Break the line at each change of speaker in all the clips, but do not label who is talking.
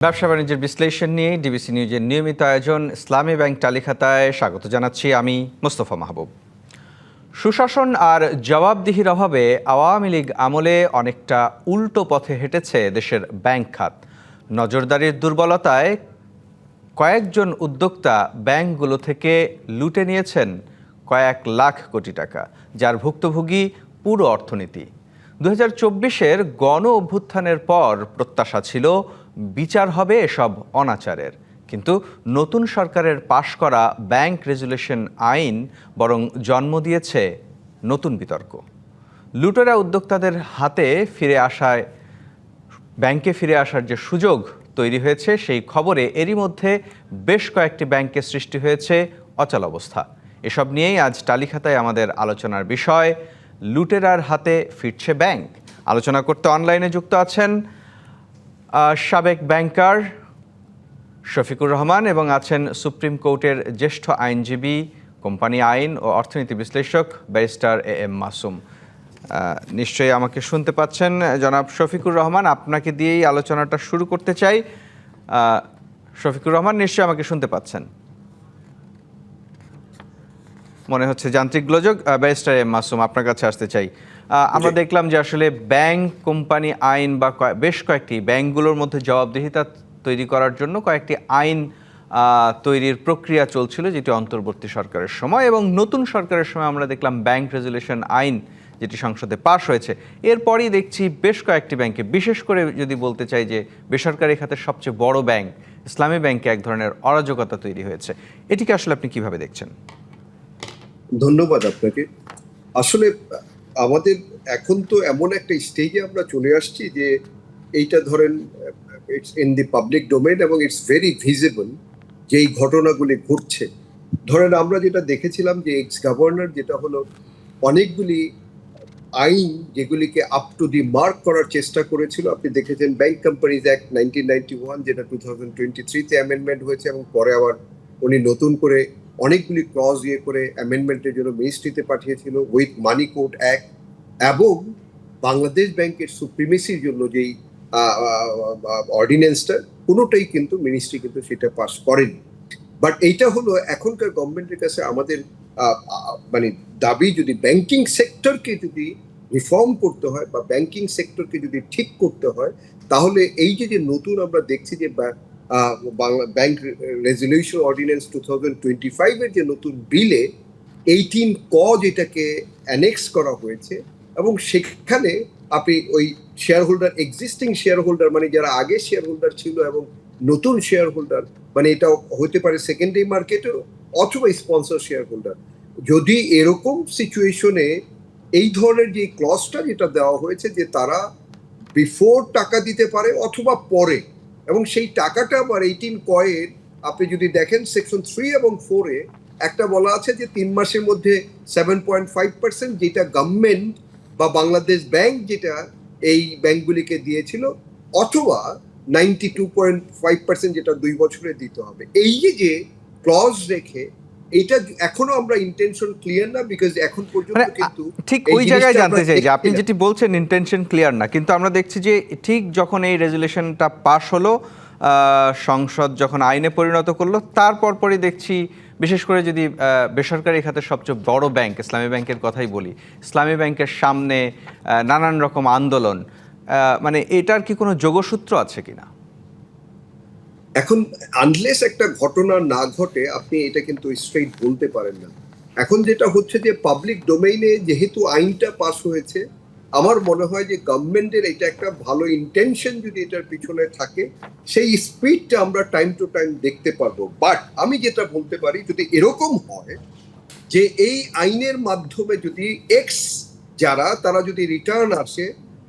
ব্যবসা বাণিজ্যের বিশ্লেষণ নিয়ে ডিবিসি নিউজের নিয়মিত আয়োজন ইসলামী ব্যাংক টালিখাতায় স্বাগত জানাচ্ছি আমি মোস্তফা মাহবুব। সুশাসন আর জবাবদিহির অভাবে আওয়ামী লীগ আমলে অনেকটা উল্টো পথে হেঁটেছে দেশের ব্যাংক খাত। নজরদারির দুর্বলতায় কয়েকজন উদ্যোক্তা ব্যাংকগুলো থেকে লুটে নিয়েছেন কয়েক লাখ কোটি টাকা, যার ভুক্তভোগী পুরো অর্থনীতি। 2024-এর গণ অভ্যুত্থানের পর প্রত্যাশা ছিল বিচার হবে এসব অনাচারের, কিন্তু নতুন সরকারের পাশ করা ব্যাংক রেজুলেশন আইন বরং জন্ম দিয়েছে নতুন বিতর্ক। লুটেরা উদ্যোক্তাদের হাতে ফিরে আসায় ব্যাংকে ফিরে আসার যে সুযোগ তৈরি হয়েছে, সেই খবরে এরই মধ্যে বেশ কয়েকটি ব্যাংকে সৃষ্টি হয়েছে অচলাবস্থা। এসব নিয়েই আজ টালিখাতায় আমাদের আলোচনার বিষয়, লুটেরার হাতে ফিরছে ব্যাংক। আলোচনা করতে অনলাইনে যুক্ত আছেন সাবেক ব্যাংকার শফিকুর রহমান এবং আছেন সুপ্রিম কোর্টের জ্যেষ্ঠ আইনজীবী, কোম্পানি আইন ও অর্থনীতি বিশ্লেষক ব্যারিস্টার AM মাসুম। নিশ্চয়ই আমাকে শুনতে পাচ্ছেন। জনাব শফিকুর রহমান, আপনাকে দিয়েই আলোচনাটা শুরু করতে চাই। শফিকুর রহমান, নিশ্চয়ই আমাকে শুনতে পাচ্ছেন? মনে হচ্ছে যান্ত্রিক গোলযোগ। ব্যারিস্টার AM মাসুম, আপনার কাছে আসতে চাই। আমরা দেখলাম যে আসলে ব্যাংক কোম্পানি আইন বা বেশ কয়েকটি ব্যাংকগুলোর মধ্যে জবাবদিহিতা তৈরি করার জন্য কয়েকটি আইন তৈরির প্রক্রিয়া চলছিল, যেটি অন্তর্বর্তী সরকারের সময়, এবং নতুন সরকারের সময় আমরা দেখলাম ব্যাংক রেজুলেশন আইন যেটি সংসদে পাশ হয়েছে। এরপরই দেখছি বেশ কয়েকটি ব্যাংকে, বিশেষ করে যদি বলতে চাই যে বেসরকারি খাতের সবচেয়ে বড় ব্যাংক ইসলামী ব্যাংকে এক ধরনের অরাজকতা তৈরি হয়েছে। এটিকে আসলে আপনি কিভাবে দেখছেন?
ধন্যবাদ আপনাকে। আসলে আমাদের এখন তো এমন একটা স্টেজে আমরা চলে আসছি যে এইটা ধরেন it's in the public domain এবং ইটস ভেরি ভিজিবল যে এই ঘটনাগুলি ঘটছে। ধরেন আমরা যেটা দেখেছিলাম যে এক্স গভর্নর যেটা হলো অনেকগুলি আইন যেগুলিকে আপ টু দি মার্ক করার চেষ্টা করেছিল। আপনি দেখেছেন ব্যাংক কোম্পানিজ অ্যাক্ট 1991, যেটা 2023-তে অ্যামেন্ডমেন্ট হয়েছে এবং পরে আবার উনি নতুন করে অনেকগুলি ক্লজ করে অ্যামেন্ডমেন্টের জন্য মিনিস্ট্রিতে পাঠিয়েছিল, উইথ মানি কোর্ট অ্যাক্ট, এবং বাংলাদেশ ব্যাংকের সুপ্রিমেসির জন্য যেই অর্ডিন্যান্সটা, কোনোটাই কিন্তু মিনিস্ট্রি কিন্তু সেটা পাস করেনি। বাট এইটা হলো এখনকার গভর্নমেন্টের কাছে আমাদের মানে দাবি, যদি ব্যাংকিং সেক্টরকে যদি রিফর্ম করতে হয় বা ব্যাংকিং সেক্টরকে যদি ঠিক করতে হয়, তাহলে এই যে নতুন আমরা দেখছি যে বাংলা ব্যাংক রেজুলেশন অর্ডিন্যান্স 2025-এর যে নতুন বিলে 18 ক যেটাকে অ্যানেক্স করা হয়েছে, এবং সেখানে আপনি ওই share holder, existing share holder মানে যারা আগে শেয়ার হোল্ডার ছিল এবং নতুন শেয়ার হোল্ডার, মানে এটা হতে পারে সেকেন্ডারি মার্কেটে অথবা স্পন্সর শেয়ার হোল্ডার, যদি এরকম সিচুয়েশনে এই ধরনের যে ক্লজটা যেটা দেওয়া হয়েছে যে তারা বিফোর টাকা দিতে পারে অথবা পরে, এবং সেই টাকাটা আবার 18 কয়ের আপনি যদি দেখেন সেকশন 3 এবং 4-এ একটা বলা আছে যে 3 মাসের মধ্যে 7.5%, যেটা গভর্নমেন্ট বা বাংলাদেশ ব্যাংক যেটা এই ব্যাংকগুলিকে দিয়েছিল, অথবা 92.5% যেটা 2 বছরে দিতে হবে। এই যে ক্লজ রেখে, এটা এখনো আমরা ইন্টেনশন ক্লিয়ার না, বিকজ এখন পর্যন্ত কিন্তু
ঠিক ওই জায়গায় জানতে চাই যে আপনি যেটি বলছেন ইন্টেনশন ক্লিয়ার না, কিন্তু আমরা দেখছি যে ঠিক যখন এই রেজুলেশনটা পাশ হলো, সংসদ যখন আইনে পরিণত করলো, তারপর পরই দেখছি, বিশেষ করে যদি বেসরকারি খাতের সবচেয়ে বড় ব্যাংক ইসলামী ব্যাংকের কথাই বলি, ইসলামী ব্যাংকের সামনে নানান রকম আন্দোলন। মানে এটার কি কোনো যোগসূত্র আছে কিনা?
এখন আনলেস একটা ঘটনা না ঘটে আপনি এটা কিন্তু স্ট্রেইট বলতে পারেন না। এখন যেটা হচ্ছে যে পাবলিক ডোমেইনে যেহেতু আইনটা পাস হয়েছে, আমার মনে হয় যে গভর্নমেন্টের এটা একটা ভালো ইন্টেনশন যদি এটার পিছনে থাকে, সেই স্পিডটা আমরা টাইম টু টাইম দেখতে পারবো। বাট আমি যেটা বলতে পারি, যদি এরকম হয় যে এই আইনের মাধ্যমে যদি এক্স যারা তারা যদি রিটার্ন আসে,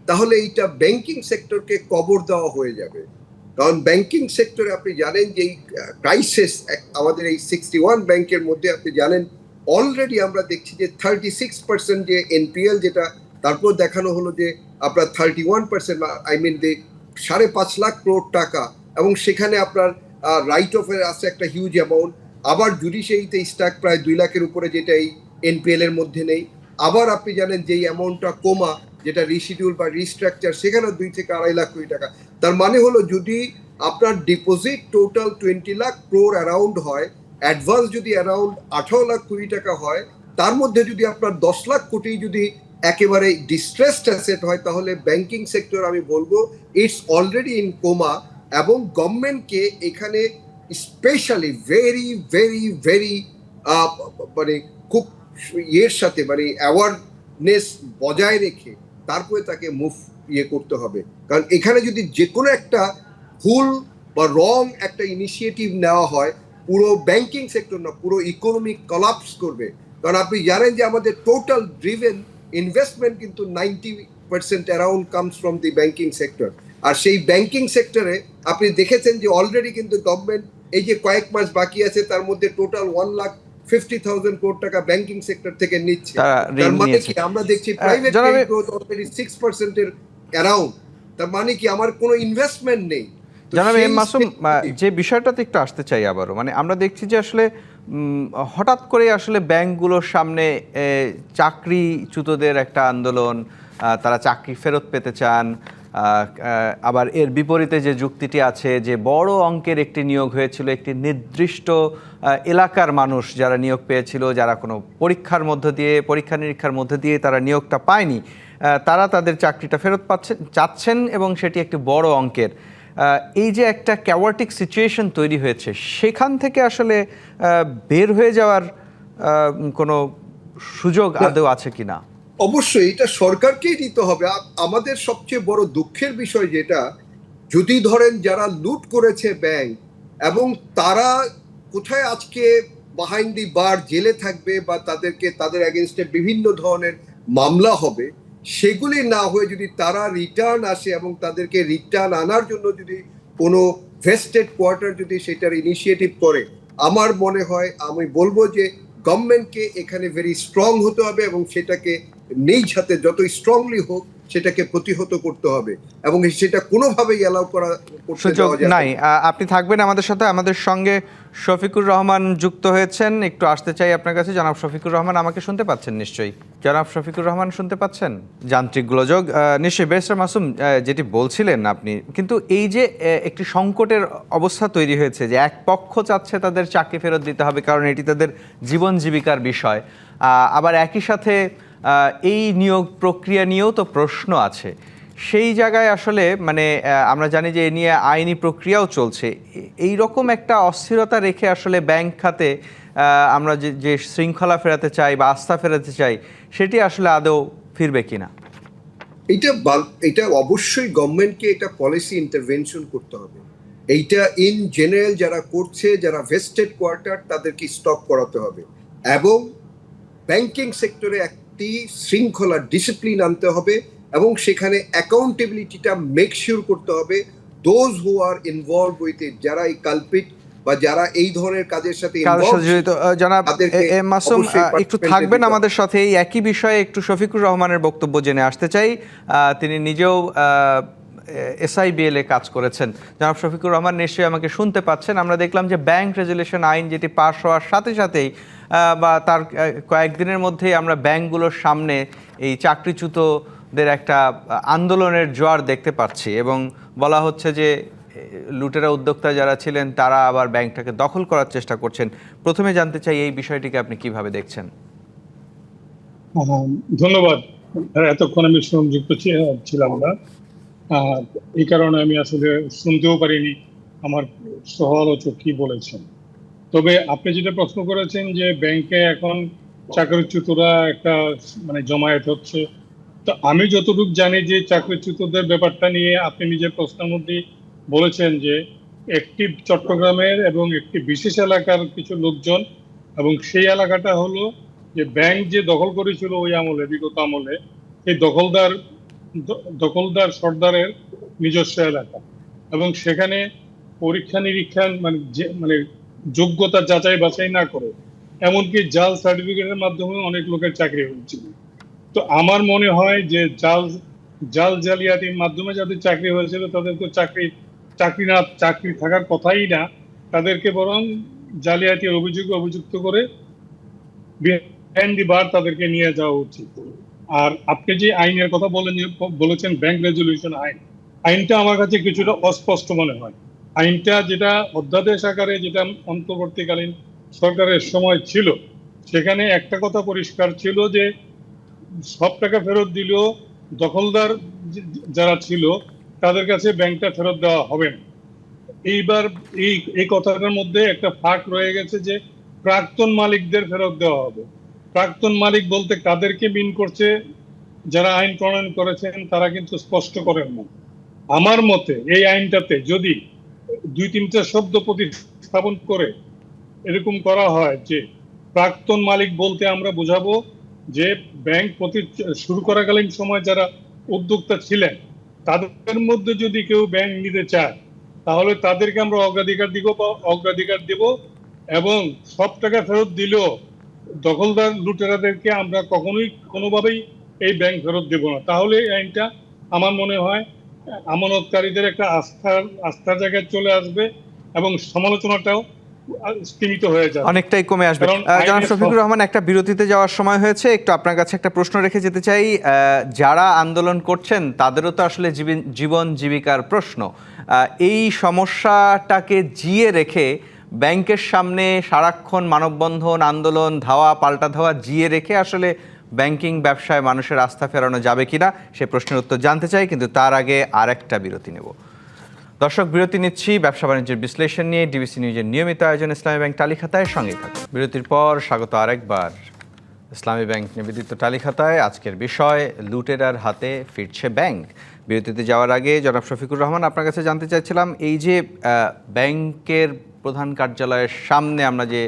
তাহলে এইটা ব্যাংকিং সেক্টরকে কবর দেওয়া হয়ে যাবে। কারণ ব্যাংকিং সেক্টরে আপনি জানেন যে এই ক্রাইসিস, আমাদের এই 61 ব্যাংকের মধ্যে আপনি জানেন অলরেডি আমরা দেখছি যে 36% যে এনপিএল, যেটা তারপর দেখানো হলো যে আপনার 31%, আই মিন যে 5.5 লাখ কোটি টাকা, এবং সেখানে আপনার রাইট অফের আছে একটা হিউজ অ্যামাউন্ট। আবার জুডিশিয়ারিতে স্টাক প্রায় 2 লাখের উপরে, যেটা এই এনপিএল এর মধ্যে নেই। আবার আপনি জানেন যে এই অ্যামাউন্টটা কমা, যেটা রিশিডিউল বা রিস্ট্রাকচার, সেখানে 2 থেকে 2.5 লাখ কোটি টাকা। তার মানে হলো যদি আপনার deposit total 20 lakh crore around হয়, অ্যাডভান্স যদি অ্যারাউন্ড 18 লাখ 20 টাকা হয়, তার মধ্যে যদি আপনার 10 লাখ কোটি যদি একেবারে ডিস্ট্রেসড অ্যাসেট হয়, তাহলে ব্যাংকিং সেক্টর আমি বলবো ইটস অলরেডি ইন কোমা। এবং গভর্নমেন্টকে এখানে স্পেশালি ভেরি ভেরি ভেরি মানে খুব ইয়ের সাথে মানে অ্যাওয়ারনেস বজায় রেখে তারপরে তাকে মুভ করতে হবে। কারণ এখানে যদি যে কোনো একটা ভুল বা রং একটা ইনিশিয়েটিভ নেওয়া হয়, পুরো ব্যাংকিং সেক্টর না পুরো ইকোনমি কলাপস করবে। কারণ আপনি জানেন যে আমাদের টোটাল ড্রিভেন ইনভেস্টমেন্ট কিন্তু 90% around comes from the banking sector. আর সেই ব্যাংকিং সেক্টরে আপনি দেখেছেন যে অলরেডি কিন্তু গভর্নমেন্ট এই যে কয়েক মাস বাকি আছে তার মধ্যে টোটাল 1,50,000 কোটি টাকা ব্যাংকিং সেক্টর থেকে নিচ্ছে। তার মানে কি আমরা দেখছি প্রাইভেট গ্রোথ অলরেডি 6% এর অ্যারাউন্ড। তার মানে কি আমার কোনো ইনভেস্টমেন্ট নেই।
জনাব এম মাসুম, যে বিষয়টাতে একটু আসতে চাই আবারও, মানে আমরা দেখছি যে আসলে হঠাৎ করে আসলে ব্যাংকগুলোর সামনে চাকরিচ্যুতদের একটা আন্দোলন, তারা চাকরি ফেরত পেতে চান। আবার এর বিপরীতে যে যুক্তিটি আছে যে বড় অঙ্কের একটি নিয়োগ হয়েছিল, একটি নির্দিষ্ট এলাকার মানুষ যারা নিয়োগ পেয়েছিল, যারা কোনো পরীক্ষা নিরীক্ষার মধ্যে দিয়ে তারা নিয়োগটা পায়নি, তারা তাদের চাকরিটা ফেরত চাচ্ছেন এবং সেটি একটি বড় অঙ্কের। এই যে একটা ক্যাওয়াটিক সিচুয়েশন তৈরি হয়েছে, সেখান থেকে আসলে বের হয়ে যাওয়ার কোনো সুযোগ আদৌ আছে কিনা?
অবশ্যই এটা সরকারকেই দিতে হবে। আমাদের সবচেয়ে বড় দুঃখের বিষয় যেটা, যদি ধরেন যারা লুট করেছে ব্যাংক এবং তারা কোথায় আজকে বিহাইন্ড দি বার জেলে থাকবে বা তাদের এগেনস্টে বিভিন্ন ধরনের মামলা হবে, সেগুলি না হয়ে যদি তারা রিটার্ন আসে এবং তাদেরকে রিটার্ন আনার জন্য যদি কোনো ভেস্টেড কোয়ার্টার যদি সেটার ইনিশিয়েটিভ করে, আমার মনে হয় আমি বলবো যে গভর্নমেন্টকে এখানে ভেরি স্ট্রং হতে হবে এবং সেটাকে নিজ হাতে যত স্ট্রংলি হোক সেটাকে প্রতিহত করতে হবে এবং সেটা কোনোভাবেই অ্যালাউ করতে দেওয়া যাবে না।
নাই। আপনি থাকবেন আমাদের সাথে। আমাদের সঙ্গে শফিকুর রহমান যুক্ত হয়েছেন, একটু আসতে চাই আপনার কাছে। জনাব শফিকুর রহমান, আমাকে শুনতে পাচ্ছেন নিশ্চয়ই? জনাব শফিকুর রহমান শুনতে পাচ্ছেন? যান্ত্রিক গোলযোগ। নিশ্চয়ই ব্যারিস্টার মাসুম যেটি বলছিলেন আপনি, কিন্তু এই যে একটি সংকটের অবস্থা তৈরি হয়েছে যে এক পক্ষ চাচ্ছে তাদের চাকরি ফেরত দিতে হবে কারণ এটি তাদের জীবন জীবিকার বিষয়, আবার একই সাথে এই নিয়োগ প্রক্রিয়া নিয়েও তো প্রশ্ন আছে। সেই জায়গায় আসলে মানে আমরা জানি যে এ নিয়ে আইনি প্রক্রিয়াও চলছে। এই রকম একটা অস্থিরতা রেখে আসলে ব্যাংক খাতে আমরা যে শৃঙ্খলা ফেরাতে চাই বা আস্থা ফেরাতে চাই, সেটি আসলে আদৌ ফিরবে কিনা?
এটা অবশ্যই গভর্নমেন্টকে এটা পলিসি ইন্টারভেনশন করতে হবে। এইটা ইন জেনারেল যারা করছে, যারা ভেস্টেড কোয়ার্টার, তাদেরকে স্টপ করাতে হবে এবং ব্যাংকিং সেক্টরে একটি শৃঙ্খলা ডিসিপ্লিন আনতে হবে এবং সেখানে অ্যাকাউন্টেবিলিটিটা মেক শিওর করতে হবে। Those who are involve with it, যারা এই কালপিট বা যারা এই ধরনের কাজের সাথে
জড়িত, জনাব এম মাসুম একটু থাকবেন আমাদের সাথে। এই একই বিষয়ে একটু শফিকুর রহমানের বক্তব্য জেনে আসতে চাই। তিনি নিজেও SIBL এ কাজ করেছেন। জনাব শফিকুর রহমান নিশ্চয়ই আমাকে শুনতে পাচ্ছেন। আমরা দেখলাম যে ব্যাংক রেজুলেশন আইন যেটি পাস হওয়ার সাথে সাথেই বা তার কয়েকদিনের মধ্যেই আমরা ব্যাংকগুলোর সামনে এই চাকরিচ্যুতদের একটা আন্দোলনের জোয়ার দেখতে পাচ্ছি এবং বলা হচ্ছে যে লুটেরা উদ্যোক্তা যারা ছিলেন তারা আবার ব্যাংকটাকে দখল করার চেষ্টা করছেন। প্রথমে জানতে চাই এই বিষয়টিকে আপনি কিভাবে দেখছেন?
ধন্যবাদ। এতক্ষণ আমি সংযুক্ত ছিলাম না, এই কারণে আমি আসলে শুনতেও পারিনি আমার সহ আলোচক কি বলেছেন। তবে আপনি যেটা প্রশ্ন করেছেন যে ব্যাংকে এখন চাকরিচ্যুতরা একটা মানে জমায়েত হচ্ছে, তো আমি যতটুকু জানি যে চাকরিচ্যুতদের ব্যাপারটা নিয়ে আপনি নিজের প্রশ্নের মধ্যে বলেছেন যে একটি চট্টগ্রামের এবং একটি বিশেষ এলাকার কিছু লোকজন, এবং সেই এলাকাটা হলো যে ব্যাংক যে দখল করেছিল ওই আমলে, বিগত আমলে, এই দখলদার সর্দারের নিজস্ব এলাকা, এবং সেখানে পরীক্ষা নিরীক্ষা মানে যোগ্যতা যাচাই বাছাই না করে এমনকি জাল সার্টিফিকেটের মাধ্যমে অনেক লোকের চাকরি হয়েছিল। তো আমার মনে হয় যে জাল জালিয়াতির মাধ্যমে যাদের চাকরি হয়েছিল তাদের তো চাকরি থাকার কথাই না, তাদেরকে বরং জালিয়াতির অভিযোগে অভিযুক্ত করে বিহাইন্ড দি বার তাদেরকে নিয়ে যাওয়া উচিত। আর আপনি যে আইনের কথা বলেছেন ব্যাংক রেজুলেশন আইনটা আমার কাছে কিছুটা অস্পষ্ট মনে হয়। আইনটা যেটা অধ্যাদেশ আকারে যেটা অন্তর্বর্তীকালীন সরকারের সময় ছিল, সেখানে একটা কথা পরিষ্কার ছিল যে সব টাকা ফেরত দিলেও দখলদার যারা ছিল তাদের কাছে ব্যাংকটা ফেরত দেওয়া হবে না। এইবার এই এই কথাটার মধ্যে একটা ফাঁক রয়ে গেছে যে প্রাক্তন মালিকদের ফেরত দেওয়া হবে। প্রাক্তন মালিক বলতে কাদেরকে মিন করছে, যারা আইন প্রণয়ন করেছেন তারা কিন্তু স্পষ্ট করেন না। আমার মতে এই আইনটাতে যদি 2-3টা শব্দ প্রতিস্থাপন করে এরকম করা হয় যে প্রাক্তন মালিক বলতে আমরা বোঝাবো যে ব্যাংক শুরু করাকালীন সময় যারা উদ্যোক্তা ছিলেন তাদের মধ্যে যদি কেউ ব্যাংক নিতে চায় তাহলে তাদেরকে আমরা অগ্রাধিকার দিব এবং সব টাকা ফেরত দিলেও দখলদার লুটেরাদেরকে আমরা কখনোই কোনোভাবেই এই ব্যাংক ফেরত দেব না। তাহলে এই আইনটা আমার মনে হয় আমানতকারীদের একটা আস্থার জায়গায় চলে আসবে এবং সমালোচনাটাও সীমিত হয়ে যাবে,
অনেকটাই কমে আসবে। জনাব শফিকুর রহমান, একটা বিরতিতে যাওয়ার সময় হয়েছে, একটু আপনার কাছে একটা প্রশ্ন রেখে যেতে চাই। যারা আন্দোলন করছেন তাদেরও তো আসলে জীবন জীবিকার প্রশ্ন। এই সমস্যাটাকে জিয়ে রেখে ব্যাংকের সামনে সারাক্ষণ মানববন্ধন, আন্দোলন, ধাওয়া পাল্টা ধাওয়া জিয়ে রেখে আসলে ব্যাংকিং ব্যবসায় মানুষের আস্থা ফেরানো যাবে কিনা সে প্রশ্নের উত্তর জানতে চাই, কিন্তু তার আগে আরেকটা বিরতি নেব। দর্শক, বিরতি নিচ্ছি ব্যবসা বাণিজ্যের বিশ্লেষণ নিয়ে ডিবিসি নিউজের নিয়মিত আয়োজন ইসলামী ব্যাংক টালিখাতায়, সঙ্গেই থাকুন। বিরতির পর স্বাগত আরেকবার ইসলামী ব্যাংক নিবেদিত টালিখাতায়। আজকের বিষয় লুটেরার হাতে ফিরছে ব্যাংক। বিরতিতে যাওয়ার আগে জনাব শফিকুর রহমান, আপনার কাছে জানতে চাইছিলাম, এই যে ব্যাংকের প্রধান কার্যালয়ের সামনে আমরা যে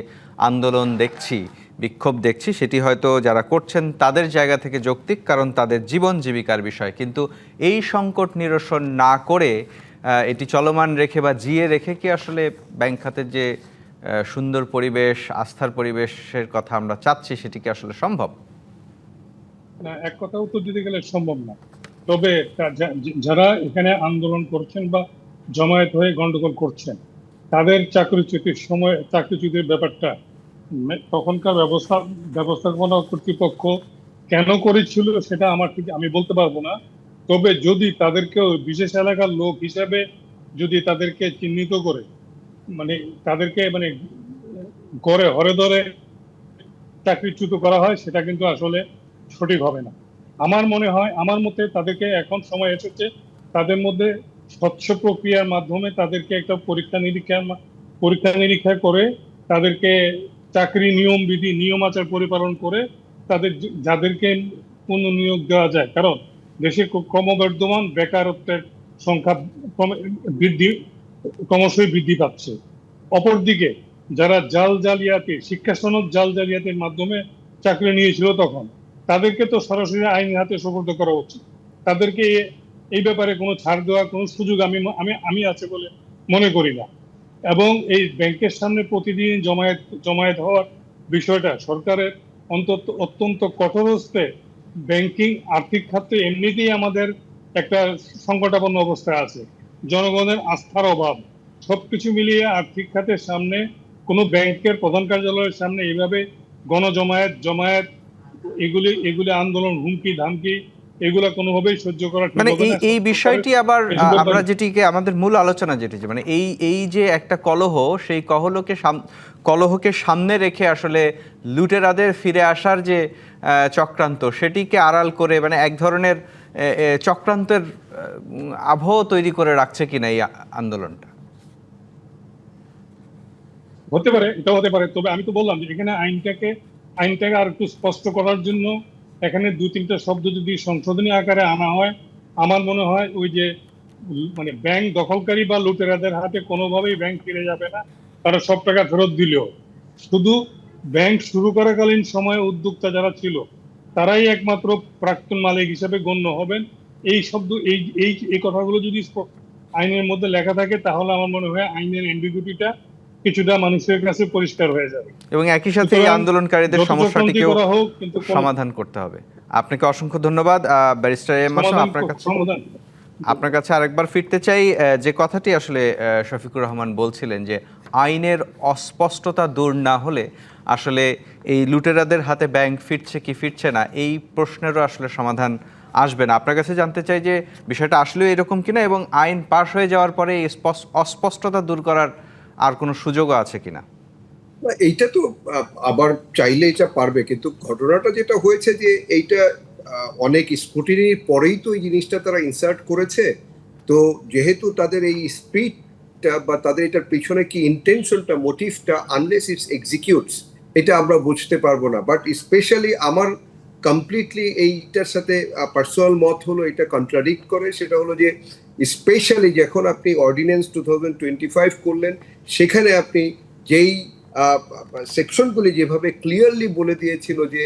আন্দোলন দেখছি, বিক্ষোভ দেখছি, সেটি হয়তো যারা করছেন তাদের জায়গা থেকে যৌক্তিক, কারণ তাদের জীবন জীবিকার বিষয়। কিন্তু এই সংকট নিরসন না করে এটি চলমান রেখে বা জিয়ে রেখে কি আসলে ব্যাংক খাতের যে সুন্দর পরিবেশ, আস্থার পরিবেশের কথা আমরা চাচ্ছি, সেটি কি আসলে সম্ভব?
না, এক কথা উত্তর দিতে গেলে সম্ভব না। তবে যারা এখানে আন্দোলন করছেন বা জমায়েত হয়ে গন্ডগোল করছেন তাদের চাকরিচ্যুতির ব্যাপারটা তখনকার ব্যবস্থাপনা কর্তৃপক্ষ কেন করেছিল সেটা আমি বলতে পারবো না। তবে যদি তাদেরকেও বিশেষ এলাকার লোক হিসেবে যদি তাদেরকে চিহ্নিত করে তাদেরকে গড়ে হরে ধরে চাকরিচ্যুত করা হয়, সেটা কিন্তু আসলে সঠিক হবে না। আমার মতে তাদেরকে এখন সময় এসেছে তাদের মধ্যে স্বচ্ছ প্রক্রিয়ার মাধ্যমে তাদেরকে একটা পরীক্ষা নিরীক্ষা করে তাদেরকে চাকরি নিয়ম আচার পরিপালন করে যাদেরকে পুনর্নিয়োগ দেওয়া যায়। কারণ দেশে ক্রমবর্ধমান বেকারত্বের সংখ্যা ক্রমশই বৃদ্ধি পাচ্ছে। অপরদিকে যারা শিক্ষা সনদ জালিয়াতির মাধ্যমে চাকরি নিয়েছিল তখন তাদেরকে তো সরাসরি আইন হাতে সোপর্দ করা উচিত। তাদেরকে এই ব্যাপারে কোনো ছাড় দেওয়ার কোনো সুযোগ আমি আছে বলে মনে করি না। এবং এই ব্যাংকের সামনে প্রতিদিন জমায়েত হওয়ার বিষয়টা সরকারের অত্যন্ত কঠোর হস্তে ব্যাংকিং আর্থিক খাতে এমনিতেই আমাদের একটা সংকটাপন্ন অবস্থায় আছে, জনগণের আস্থার অভাব, সবকিছু মিলিয়ে আর্থিক খাতের সামনে কোনো ব্যাংকের প্রধান কার্যালয়ের সামনে এইভাবে জমায়েত এগুলি আন্দোলন, হুমকি ধামকি, এগুলা কোনোভাবেই সহ্য করা
এই বিষয়টি আবার আমরা যেটিকে আমাদের মূল আলোচনা যেটি এই যে একটা কলহ, সেই কলহকে সামনে রেখে আসলে লুটেরাদের ফিরে আসার যে চক্রান্ত, সেটিকে আড়াল করে এক ধরনের চক্রান্তের আবহ তৈরি করে রাখছে কিনা এই আন্দোলনটা?
এটা হতে পারে। তবে আমি তো বললাম যে এখানে আইনটাকে আর একটু স্পষ্ট করার জন্য এখানে 2-3টা শব্দ যদি সংশোধনী আকারে আনা হয়, আমার মনে হয় ওই যে ব্যাংক দখলকারী বা লুটেরাদের হাতে কোনোভাবেই ব্যাংক ফিরে যাবে না। তারা সব টাকা ফেরত দিলেও শুধু ব্যাংক শুরু করাকালীন সময়ে উদ্যোক্তা যারা ছিল তারাই একমাত্র প্রাক্তন মালিক হিসেবে গণ্য হবেন। এই কথাগুলো যদি আইনের মধ্যে লেখা থাকে তাহলে আমার মনে হয় আইনের অ্যাম্বিগুইটিটা কিছুটা মানুষের কাছে পরিষ্কার হয়ে যাবে এবং
একই সাথে এই আন্দোলনকারীদের সমস্যাটিকেও সমাধান করতে হবে। আপনাকে অসংখ্য ধন্যবাদ ব্যারিস্টার এম মাসুম। আপনার কাছে আরেকবার ফিরতে চাই, যে কথাটি আসলে শফিকুর রহমান বলছিলেন যে আইনের অস্পষ্টতা দূর না হলে আসলে এই লুটেরাদের হাতে ব্যাংক ফিরছে কি ফিরছে না, এই প্রশ্নেরও আসলে সমাধান আসবে না। আপনার কাছে জানতে চাই যে বিষয়টা আসলেও এরকম কিনা, এবং আইন পাশ হয়ে যাওয়ার পরে এই অস্পষ্টতা দূর করার আর কোনো সুযোগও আছে কিনা।
না, এইটা তো আবার চাইলে এটা পারবে, কিন্তু ঘটনাটা যেটা হয়েছে যে এইটা অনেক স্ক্রুটিনির পরেই তো এই জিনিসটা তারা ইনসার্ট করেছে। তো যেহেতু তাদের এই স্পিডটা বা তাদের এটার পিছনে কি ইন্টেনশনটা, মোটিভটা, আনলেস ইটস এক্সিকিউটস, এটা আমরা বুঝতে পারবো না। বাট স্পেশালি আমার কমপ্লিটলি এইটার সাথে পার্সোনাল মত হলো এটা কন্ট্রাডিক্ট করে, সেটা হলো যে স্পেশালি যখন আপনি অর্ডিন্যান্স 2025 করলেন, সেখানে আপনি যেই সেকশনগুলি যেভাবে ক্লিয়ারলি বলে দিয়েছিল যে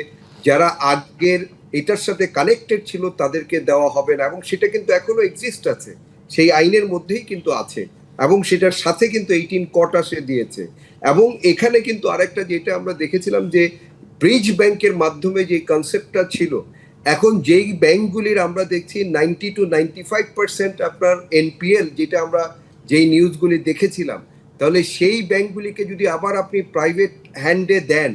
যারা আগের এটার সাথে কানেক্টেড ছিল তাদেরকে দেওয়া হবে না, এবং সেটা কিন্তু এখনো এক্সিস্ট আছে, সেই আইনের মধ্যেই কিন্তু আছে, এবং সেটার সাথে কিন্তু 18 কটা সে দিয়েছে। এবং এখানে কিন্তু আরেকটা যেটা আমরা দেখেছিলাম যে ব্রিজ ব্যাংকের মাধ্যমে যে কনসেপ্টটা ছিল, এখন যেই ব্যাংকগুলির আমরা দেখছি 90 to 95% আপনার এনপিএল, যেটা আমরা যেই নিউজগুলি দেখেছিলাম, তাহলে সেই ব্যাংকগুলিকে যদি আবার আপনি প্রাইভেট হ্যান্ডে দেন,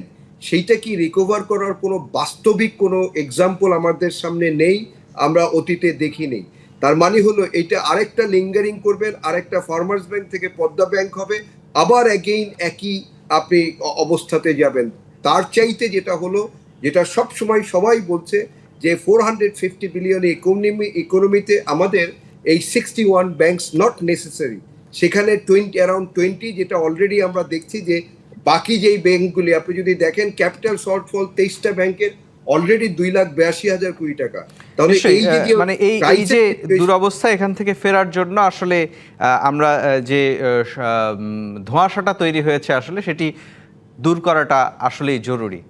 সেইটা কি রিকভার করার কোনো বাস্তবিক কোনো এক্সাম্পল আমাদের সামনে নেই, আমরা অতীতে দেখিনি। তার মানে হলো এটা আরেকটা লিঙ্গারিং করবেন, আরেকটা ফার্মার্স ব্যাংক থেকে পদ্মা ব্যাংক হবে, আবার অ্যাগেইন একই আপনি অবস্থাতে যাবেন। তার চাইতে যেটা হলো, যেটা সব সময় সবাই বলছে যে 450 বিলিয়ন ইকোনমিতে আমাদের এই 61 ব্যাংকস নট নেসেসারি, সেখানে অ্যারাউন্ড 20, যেটা অলরেডি আমরা দেখছি যে বাকি যেই ব্যাংকগুলি আপনি যদি দেখেন, ক্যাপিটাল শর্টফল 23টা ব্যাংকের অলরেডি 2,82,000 কোটি টাকা। তাহলে
নিশ্চয়ই,
এই যে
মানে এই যে দুরবস্থা, এখান থেকে ফেরার জন্য আসলে আমরা যে ধোঁয়াশাটা তৈরি হয়েছে আসলে সেটি দূর করাটা আসলেই জরুরি।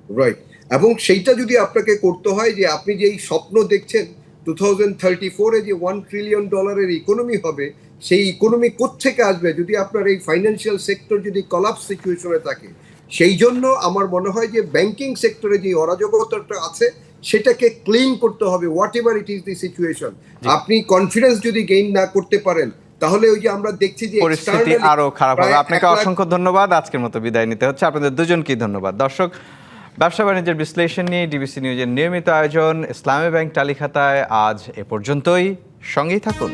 রাইট, এবং সেইটা যদি আপনাকে করতে হয় যে আপনি যেই স্বপ্ন দেখছেন 2034-এ যে $1 ট্রিলিয়ন ইকোনমি হবে, সেই ইকোনমি কোত্থেকে আসবে যদি আপনার এই ফাইন্যান্সিয়াল সেক্টর যদি কলাপস সিচুয়েশনে থাকে। সেই জন্য আমার মনে হয় যে ব্যাংকিং সেক্টরে যে অরাজকতাটা আছে সেটাকে ক্লিন করতে হবে, what ever it is the situation. আপনি কনফিডেন্স যদি গেইন না করতে পারেন, তাহলে ওই যে আমরা দেখছি যে
পরিস্থিতি আরো খারাপ হবে। আপনাকে অসংখ্য ধন্যবাদ। আজকের মতো বিদায় নিতে হচ্ছে। আপনাদের দুজনকেই ধন্যবাদ। দর্শক, ব্যবসা বাণিজ্যের বিশ্লেষণ নিয়ে ডিবিসি নিউজের নিয়মিত আয়োজন ইসলামী ব্যাংক টালিখাতায় আজ এ পর্যন্তই। সঙ্গেই থাকুন।